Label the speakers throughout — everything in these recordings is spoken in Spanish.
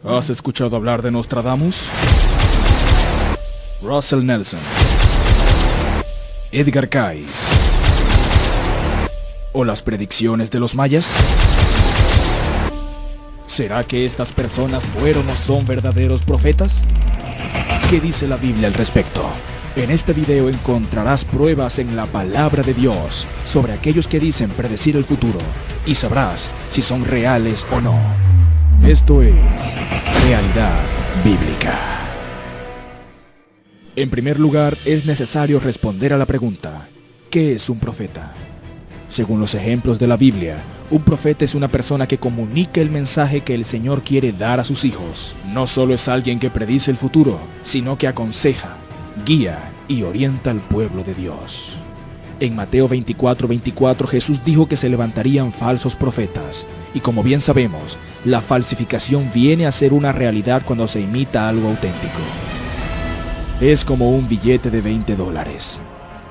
Speaker 1: ¿Has escuchado hablar de Nostradamus? Russell Nelson, Edgar Cayce o las predicciones de los mayas. ¿Será que estas personas fueron o son verdaderos profetas? ¿Qué dice la Biblia al respecto? En este video encontrarás pruebas en la palabra de Dios sobre aquellos que dicen predecir el futuro y sabrás si son reales o no. Esto es Realidad Bíblica. En primer lugar, es necesario responder a la pregunta: ¿qué es un profeta? Según los ejemplos de la Biblia, un profeta es una persona que comunica el mensaje que el Señor quiere dar a sus hijos. No solo es alguien que predice el futuro, sino que aconseja, guía y orienta al pueblo de Dios. En Mateo 24:24 Jesús dijo que se levantarían falsos profetas, y como bien sabemos, la falsificación viene a ser una realidad cuando se imita algo auténtico. Es como un billete de $20.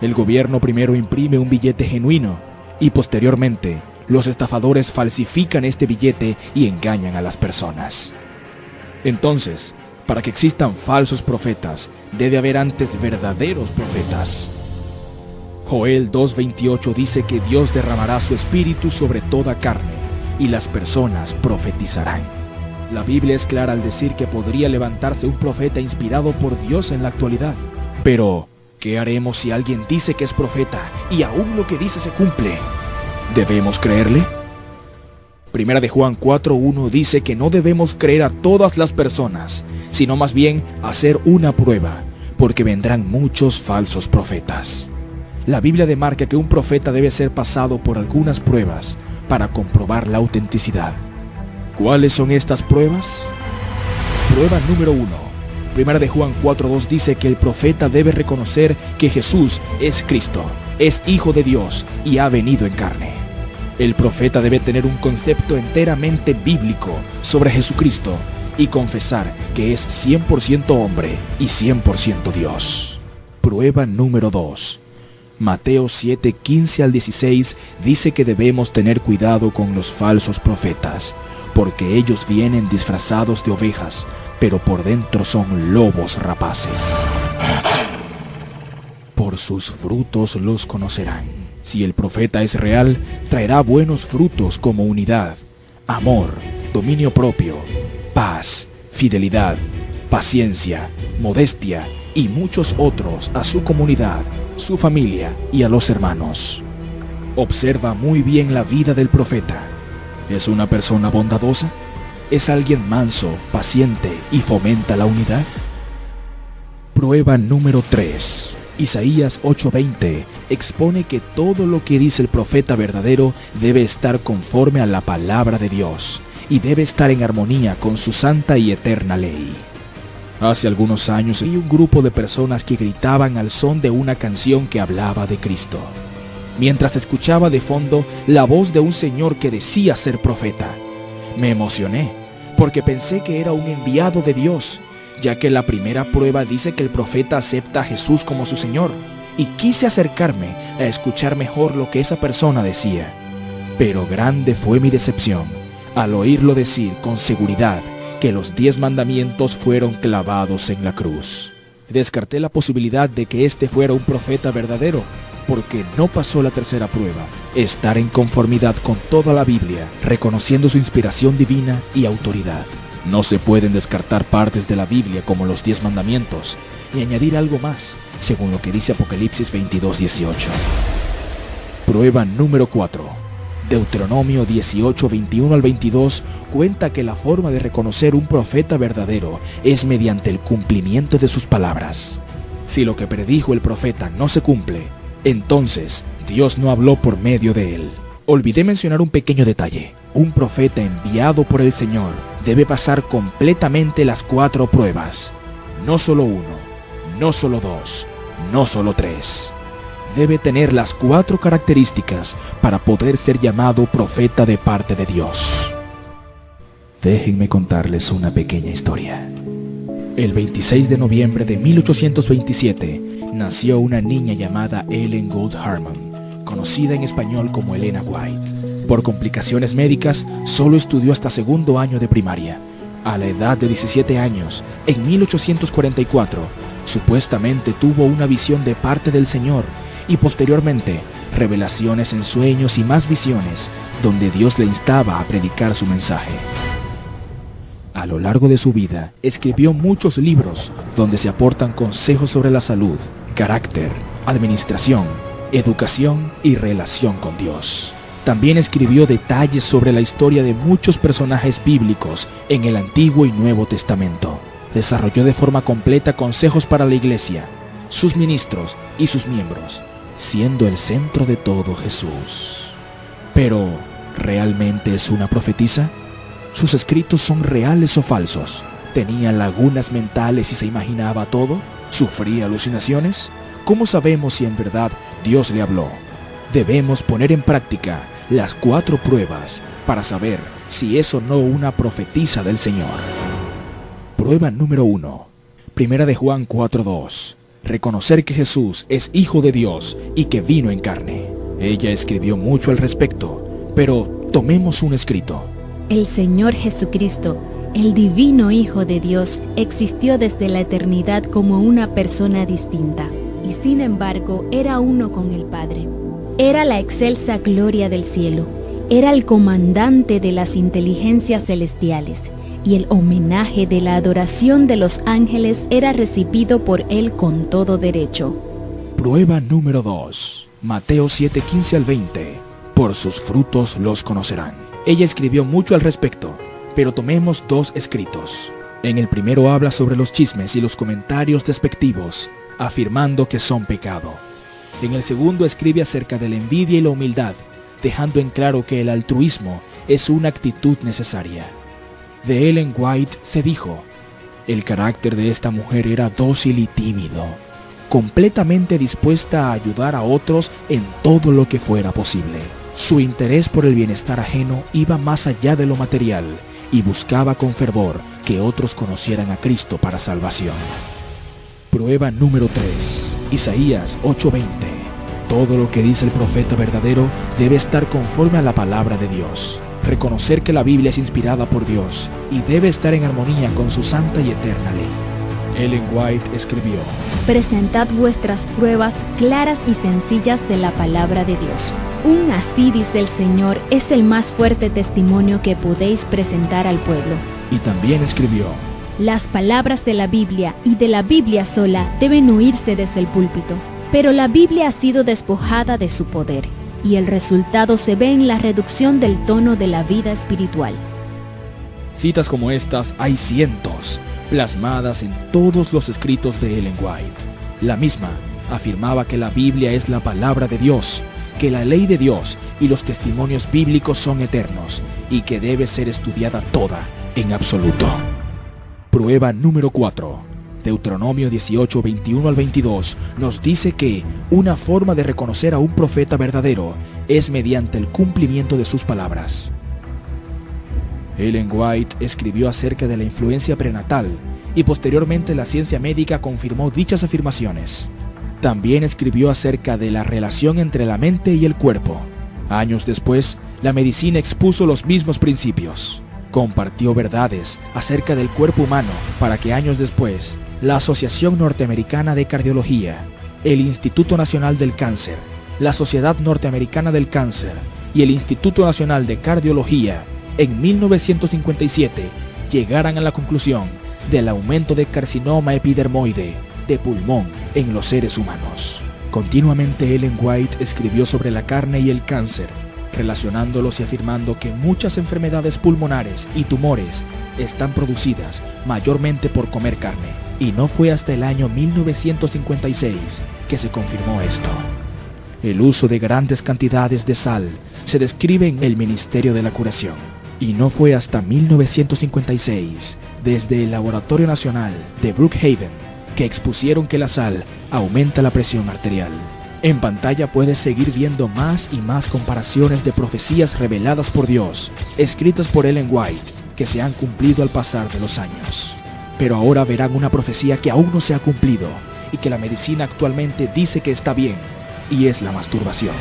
Speaker 1: El gobierno primero imprime un billete genuino y posteriormente los estafadores falsifican este billete y engañan a las personas. Entonces, para que existan falsos profetas, debe haber antes verdaderos profetas. Joel 2:28 dice que Dios derramará su espíritu sobre toda carne y las personas profetizarán. La Biblia es clara al decir que podría levantarse un profeta inspirado por Dios en la actualidad. Pero, ¿qué haremos si alguien dice que es profeta y aún lo que dice se cumple? ¿Debemos creerle? Primera de Juan 4:1 dice que no debemos creer a todas las personas, sino más bien hacer una prueba, porque vendrán muchos falsos profetas. La Biblia demarca que un profeta debe ser pasado por algunas pruebas para comprobar la autenticidad. ¿Cuáles son estas pruebas? Prueba número 1. Primera de Juan 4:2 dice que el profeta debe reconocer que Jesús es Cristo, es Hijo de Dios y ha venido en carne. El profeta debe tener un concepto enteramente bíblico sobre Jesucristo y confesar que es 100% hombre y 100% Dios. Prueba número 2. Mateo 7:15 al 16 dice que debemos tener cuidado con los falsos profetas, porque ellos vienen disfrazados de ovejas, pero por dentro son lobos rapaces. Por sus frutos los conocerán. Si el profeta es real, traerá buenos frutos como unidad, amor, dominio propio, paz, fidelidad, paciencia, modestia y muchos otros a su comunidad, su familia y a los hermanos. Observa muy bien la vida del profeta. ¿Es una persona bondadosa? ¿Es alguien manso, paciente y fomenta la unidad? Prueba número 3. Isaías 8:20 expone que todo lo que dice el profeta verdadero debe estar conforme a la palabra de Dios y debe estar en armonía con su santa y eterna ley. Hace algunos años vi un grupo de personas que gritaban al son de una canción que hablaba de Cristo, mientras escuchaba de fondo la voz de un señor que decía ser profeta. Me emocioné, porque pensé que era un enviado de Dios, ya que la primera prueba dice que el profeta acepta a Jesús como su Señor, y quise acercarme a escuchar mejor lo que esa persona decía. Pero grande fue mi decepción al oírlo decir con seguridad que los 10 mandamientos fueron clavados en la cruz. Descarté la posibilidad de que este fuera un profeta verdadero, porque no pasó la tercera prueba: estar en conformidad con toda la Biblia, reconociendo su inspiración divina y autoridad. No se pueden descartar partes de la Biblia como los 10 mandamientos y añadir algo más, según lo que dice Apocalipsis 22:18. Prueba número 4. Deuteronomio 18:21 al 22 cuenta que la forma de reconocer un profeta verdadero es mediante el cumplimiento de sus palabras. Si lo que predijo el profeta no se cumple, entonces Dios no habló por medio de él. Olvidé mencionar un pequeño detalle. Un profeta enviado por el Señor debe pasar completamente las 4 pruebas. No solo 1, no solo 2, no solo 3. Debe tener las 4 características para poder ser llamado profeta de parte de Dios. Déjenme contarles una pequeña historia. El 26 de noviembre de 1827 nació una niña llamada Ellen Gould Harmon, conocida en español como Elena White. Por complicaciones médicas, solo estudió hasta segundo año de primaria, A la edad de 17 años, en 1844, supuestamente tuvo una visión de parte del Señor y posteriormente revelaciones en sueños y más visiones donde Dios le instaba a predicar su mensaje. A lo largo de su vida, escribió muchos libros donde se aportan consejos sobre la salud, carácter, administración, educación y relación con Dios. También escribió detalles sobre la historia de muchos personajes bíblicos en el Antiguo y Nuevo Testamento. Desarrolló de forma completa consejos para la iglesia, sus ministros y sus miembros, siendo el centro de todo Jesús. Pero, ¿realmente es una profetisa? ¿Sus escritos son reales o falsos? ¿Tenía lagunas mentales y se imaginaba todo? ¿Sufría alucinaciones? ¿Cómo sabemos si en verdad Dios le habló? Debemos poner en práctica las 4 pruebas para saber si es o no una profetisa del Señor. Prueba número 1. Primera de Juan 4:2. Reconocer que Jesús es Hijo de Dios y que vino en carne. Ella escribió mucho al respecto, pero tomemos un escrito.
Speaker 2: El Señor Jesucristo, el divino Hijo de Dios, existió desde la eternidad como una persona distinta, y sin embargo era uno con el Padre. Era la excelsa gloria del cielo, era el comandante de las inteligencias celestiales, y el homenaje de la adoración de los ángeles era recibido por él con todo derecho.
Speaker 1: Prueba número 2. Mateo 7:15 al 20. Por sus frutos los conocerán. Ella escribió mucho al respecto, pero tomemos 2 escritos. En el primero habla sobre los chismes y los comentarios despectivos, afirmando que son pecado. En el segundo escribe acerca de la envidia y la humildad, dejando en claro que el altruismo es una actitud necesaria. De Ellen White se dijo: el carácter de esta mujer era dócil y tímido, completamente dispuesta a ayudar a otros en todo lo que fuera posible. Su interés por el bienestar ajeno iba más allá de lo material y buscaba con fervor que otros conocieran a Cristo para salvación. Prueba número 3. Isaías 8:20. Todo lo que dice el profeta verdadero debe estar conforme a la palabra de Dios. Reconocer que la Biblia es inspirada por Dios y debe estar en armonía con su santa y eterna ley. Ellen White escribió:
Speaker 2: presentad vuestras pruebas claras y sencillas de la palabra de Dios. Un así dice el Señor es el más fuerte testimonio que podéis presentar al pueblo.
Speaker 1: Y también escribió:
Speaker 2: las palabras de la Biblia y de la Biblia sola deben oírse desde el púlpito, pero la Biblia ha sido despojada de su poder, y el resultado se ve en la reducción del tono de la vida espiritual.
Speaker 1: Citas como estas hay cientos, plasmadas en todos los escritos de Ellen White. La misma afirmaba que la Biblia es la palabra de Dios, que la ley de Dios y los testimonios bíblicos son eternos y que debe ser estudiada toda en absoluto. Prueba número 4. Deuteronomio 18:21 al 22 nos dice que una forma de reconocer a un profeta verdadero es mediante el cumplimiento de sus palabras. Ellen White escribió acerca de la influencia prenatal y posteriormente la ciencia médica confirmó dichas afirmaciones. También escribió acerca de la relación entre la mente y el cuerpo. Años después, la medicina expuso los mismos principios. Compartió verdades acerca del cuerpo humano para que años después, la Asociación Norteamericana de Cardiología, el Instituto Nacional del Cáncer, la Sociedad Norteamericana del Cáncer y el Instituto Nacional de Cardiología, en 1957, llegaran a la conclusión del aumento de carcinoma epidermoide de pulmón en los seres humanos. Continuamente Ellen White escribió sobre la carne y el cáncer, relacionándolos y afirmando que muchas enfermedades pulmonares y tumores están producidas mayormente por comer carne, y no fue hasta el año 1956 que se confirmó esto. El uso de grandes cantidades de sal se describe en el Ministerio de la Curación, y no fue hasta 1956, desde el Laboratorio Nacional de Brookhaven, que expusieron que la sal aumenta la presión arterial. En pantalla puedes seguir viendo más y más comparaciones de profecías reveladas por Dios, escritas por Ellen White, que se han cumplido al pasar de los años. Pero ahora verán una profecía que aún no se ha cumplido y que la medicina actualmente dice que está bien, y es la masturbación.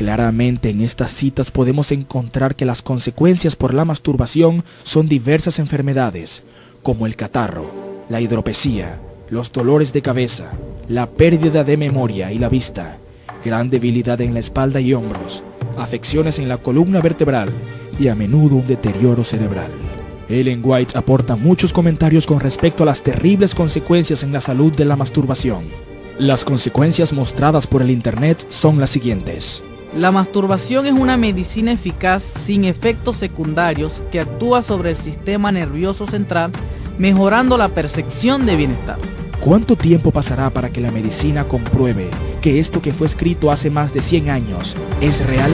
Speaker 1: Claramente en estas citas podemos encontrar que las consecuencias por la masturbación son diversas enfermedades, como el catarro, la hidropesía, los dolores de cabeza, la pérdida de memoria y la vista, gran debilidad en la espalda y hombros, afecciones en la columna vertebral y a menudo un deterioro cerebral. Ellen White aporta muchos comentarios con respecto a las terribles consecuencias en la salud de la masturbación. Las consecuencias mostradas por el Internet son las siguientes.
Speaker 3: La masturbación es una medicina eficaz sin efectos secundarios que actúa sobre el sistema nervioso central, mejorando la percepción de bienestar.
Speaker 1: ¿Cuánto tiempo pasará para que la medicina compruebe que esto que fue escrito hace más de 100 años es real?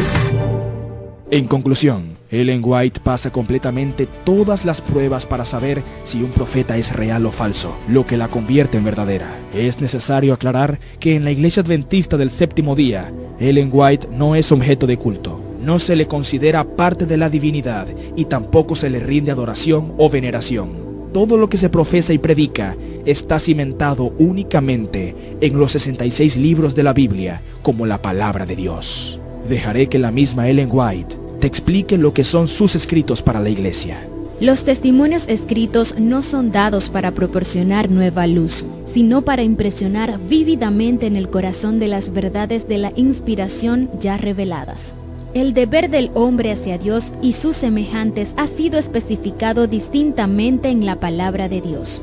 Speaker 1: En conclusión, Ellen White pasa completamente todas las pruebas para saber si un profeta es real o falso, lo que la convierte en verdadera. Es necesario aclarar que en la Iglesia Adventista del Séptimo Día, Ellen White no es objeto de culto, no se le considera parte de la divinidad y tampoco se le rinde adoración o veneración. Todo lo que se profesa y predica está cimentado únicamente en los 66 libros de la Biblia como la palabra de Dios. Dejaré que la misma Ellen White te explique lo que son sus escritos para la iglesia.
Speaker 2: Los testimonios escritos no son dados para proporcionar nueva luz, sino para impresionar vívidamente en el corazón de las verdades de la inspiración ya reveladas. El deber del hombre hacia Dios y sus semejantes ha sido especificado distintamente en la palabra de Dios.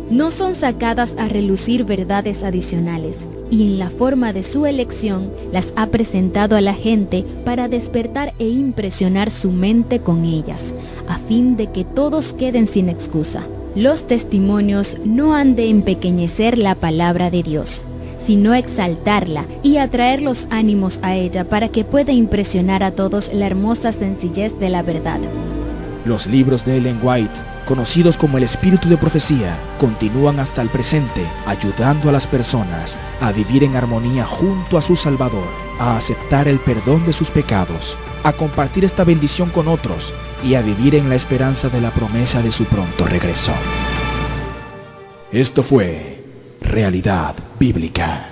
Speaker 2: No son sacadas a relucir verdades adicionales, y en la forma de su elección las ha presentado a la gente para despertar e impresionar su mente con ellas, a fin de que todos queden sin excusa. Los testimonios no han de empequeñecer la palabra de Dios, sino exaltarla y atraer los ánimos a ella para que pueda impresionar a todos la hermosa sencillez de la verdad.
Speaker 1: Los libros de Ellen White, conocidos como el espíritu de profecía, continúan hasta el presente, ayudando a las personas a vivir en armonía junto a su Salvador, a aceptar el perdón de sus pecados, a compartir esta bendición con otros y a vivir en la esperanza de la promesa de su pronto regreso. Esto fue Realidad Bíblica.